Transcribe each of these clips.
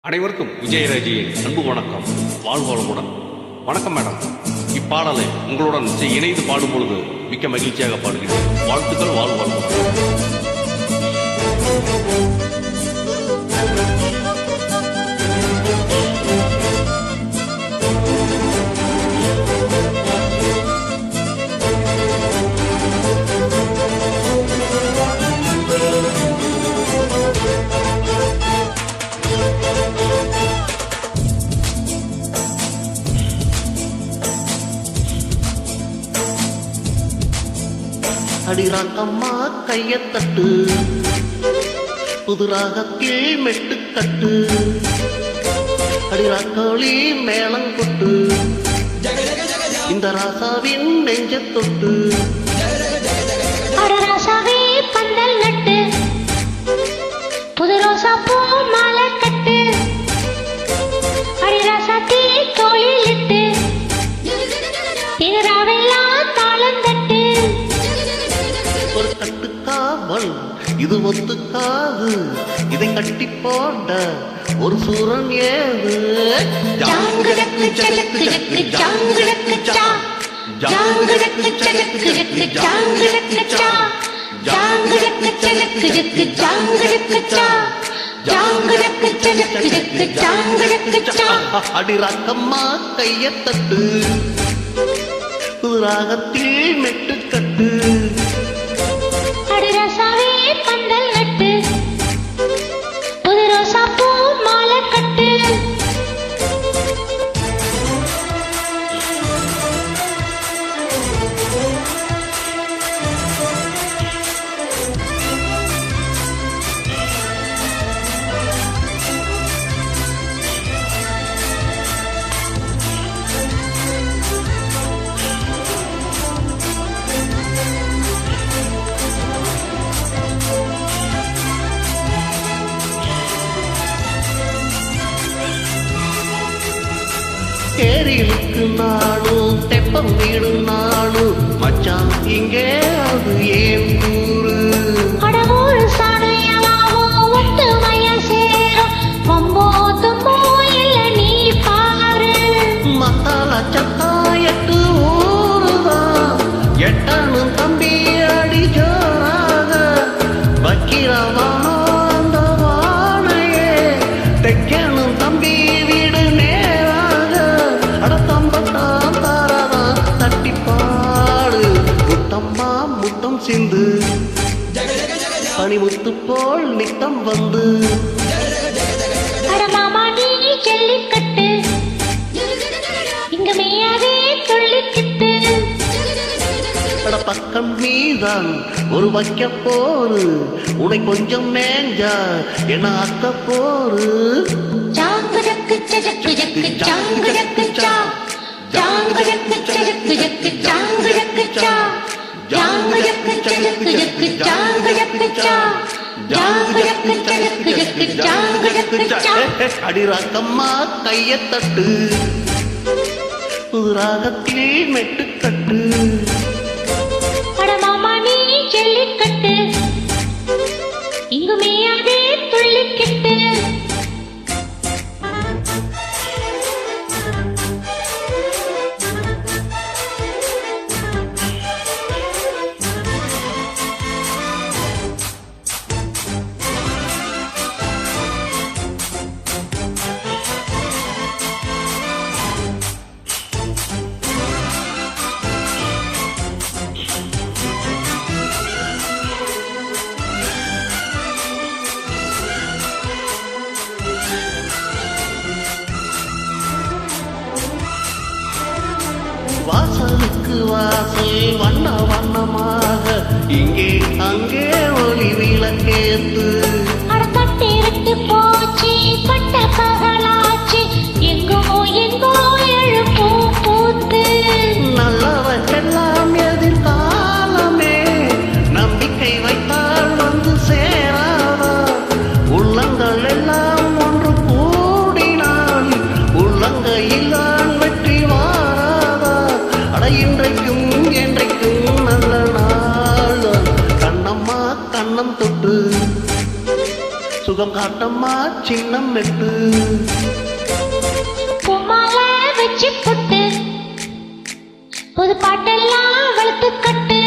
அனைவருக்கும் விஜயராஜியின் அன்பு வணக்கம். வாழ்வாளமுடன் வணக்கம் மேடம். இப்பாடலை உங்களுடன் இணைந்து பாடும் பொழுது மிக்க மகிழ்ச்சியாக பாடுகிறேன். வாழ்த்துக்கள். வாழ்வாளமுடன். அடிராக்கம்மா கையத்தட்டு, புதுராகத்தில் மெட்டுக்கட்டு, அடிராக்காளி மேளங்கொட்டு, இந்த ராசாவின் நெஞ்ச தொட்டு, ராசாவே பந்தல் நட்டு, புது ரோசா பூ மாலை கட்டு, அடி ராசாத்தி தோளில் இட்டு, இது ராவெல்லாம் தாளம் தட்டு. ஒரு கட்டுக்காவல் இது ஒத்துக்காது, இதை கட்டி போட ஒரு சூரன் ஏது. ஜாங்குடக்கு ஜலக்கு ஜக்கு ஜாங்குடக்கு ஜா, ஜாங்குடக்கு ஜலக்கு ஜக்கு ஜாங்குடக்கு ஜா, ஜாங்குடக்கு ஜலக்கு ஜக்கு ஜாங்குடக்கு ஜா, ஜாங்குடக்கு ஜலக்கு ஜக்கு ஜாங்குடக்கு ஜா. அடிராக்கம்மா கையத்தட்டு, புதுராகத்தில் மெட்டுக்கட்டு, அடி ராசாவே பந்தல் நட்டு, புது ரோசா பூ மாலை கட்டு. கேரிலுக்கு நானும் தெப்பம் வீடு நானும் மச்சான் இங்கே அது ஏன் கூறு. அடவூரு சாணையவாவோ ஒட்டுமைய சேரும், வம்போ தும்போ இல்ல நீ பாரு. மசாலா சத்தா எட்டு ஊருதான், எட்டனும் தம்பி அடி ஜோராக வக்கிரவானோ அந்த வானையே, தெக்கனும் தம்பி வீடு நேராக அடத்தம்பட்டான் தாராதான் தட்டிப்பாடு. முத்தம்மா முத்தம் சிந்து, பனிமுத்து போல் நித்தம் வந்து, அட மாமா நீ ஜல்லிக்கட்டு, இங்க மேயாதே துள்ளிக்கிட்டு. அட பக்கம் நீதான் ஒரு வைக்க போரு, உனை கொஞ்சம் மேஞ்சா என அக்க போரு. ஜாங்குடக்கு ஜக்கு ஜக்கு ஜாங்குடக்கு ஜா, ஜாங்குடக்கு ஜக்கு ஜக்கு ஜாங்குடக்கு ஜா, ஜாங்குடக்கு ஜக்கு ஜக்கு ஜாங்குடக்கு ஜா, ஜாங்குடக்கு ஜக்கு ஜக்கு ஜாங்குடக்கு ஜா. அடிராக்கம்மா கையத்தட்டு, புதுராகத்தில் மெட்டுக்கட்டு, அட மாமா நீ ஜல்லிக்கட்டு, இங்கு மேயாதே துள்ளிக்கிட்டு. வாசலுக்கு வாசல் வண்ண வண்ணமாக, இங்கே அங்கே ஒளி விளக்கேத்து. அட தட்டிருட்டு போச்சு பட்ட பகலாச்சு, எங்கோ எங்கோ எழு பூ பூத்து. நல்லவற்றெல்லாம் எதிர்காலமே, நம்பிக்கை வைத்தால் வந்து சேராதா. உள்ளங்கள் எல்லாம் ஒன்று கூடினால் உள்ளங்கையில்தான் வெற்றி வாராதா. அட இன்றைக்கும் என்றைக்கும் நல்ல நாள், கண்ணம்மா கண்ணம் தொட்டு, பக்கம் காட்டம்மா சின்னம் மெட்டு பூமால வச்சு புட்டு புது பாட்டெல்லாம் வளர்த்து கட்டு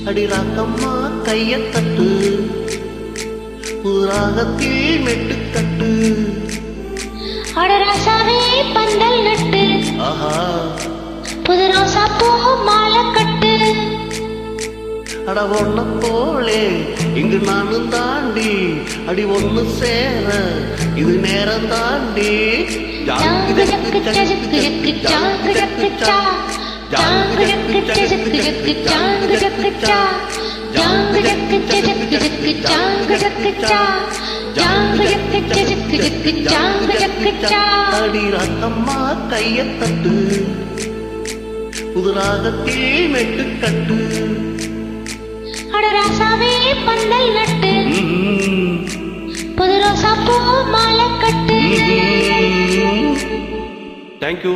அடிராக்கம்மா கைய தட்டு புராகத்தில் மெட்டு கட்டு அடராசாவே பந்தல் நட்டு ஆஹா புது ரோசா பூ மாலை கட்டு அட ஒன்ன போலே இங்கு நானும் தாண்டி அடி ஒண்ணு சேர இது நேரம் தாண்டி ஜாங்கு ஜக்கு ஜக்கு ஜக்கு ஜாங்கு ஜக்கு ஜா ஜாங்கு ஜக்கு ஜக்கு ஜக்கு ஜாங்கு ஜக்கு ஜா ஜாங்கு ஜக்கு ஜக்கு ஜக்கு ஜாங்கு ஜக்கு ஜா ஜாங்கு ஜக்கு ஜக்கு ஜக்கு ஜாங்கு ஜக்கு ஜா அடிராக்கம்மா கைய தட்டு புதுராகத்தில் மெட்டு கட்டு அடராசாவே பந்தல் நட்டு புது ரோசா பூ மாலை கட்டு தேங்க்யூ.